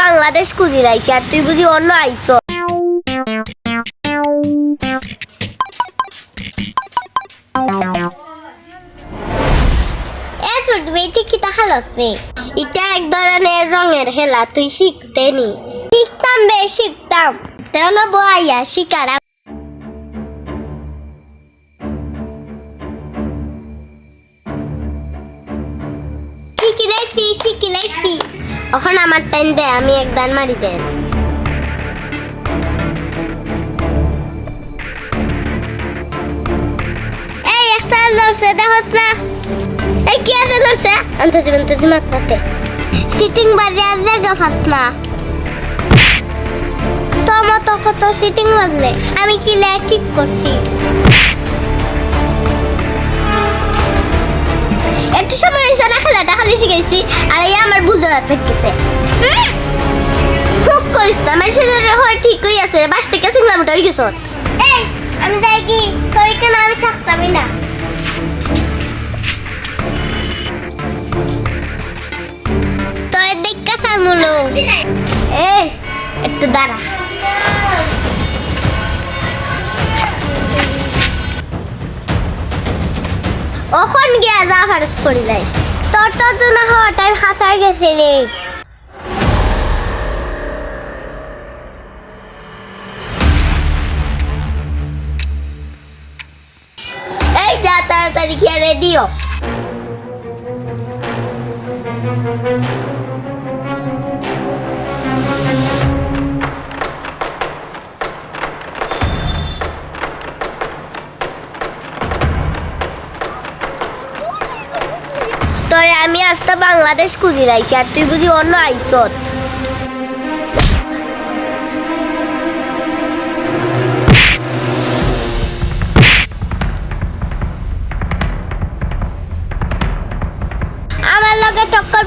বাংলাদেশ খুঁজি লাইছি আর তুই বুঝি অন্য আইছ। এটা এক ধরনের রঙের খেলা, তুই শিখতে নি? শিখতাম বে শিখতাম, তেন বইয়া শিকার। শিখিলাইছি এখন আমার টাইম দে, আমি এক দান মারি দেন। এই একটা ধরছে দেখছ না? এই কি আছে ধরছে? আনতে মাত পাতে সিটিং বাজে আর জায়গা ফাস্ট না তোর মতো কত সিটিং বাজলে আমি কি ঠিক করছি। একটু সময় হয়েছে না, খেলাটা খালি শিখেছি আর এই আমার বুঝতে থাকতেছে। হুক করিস না, মানুষের হয় ঠিকই আছে, বাস থেকে শুনলাম ওটা হয়ে গেছ। এই আমি যাই কি তোর কেন, আমি থাকতামই না। তোর দেখা সামুলো এই একটু দাঁড়া। ওখন গিয়া যা ফারস করি যাইস, তোর তো না হওয়া টাইম হাসাই গেছে রে। এই যা তাড়াতাড়ি গিয়া রেডিও। তোরে আমি আজকে বাংলাদেশ খুঁজি লাইছি আর তুই বুঝি অন্য আইছত। আমার লগে টক্কর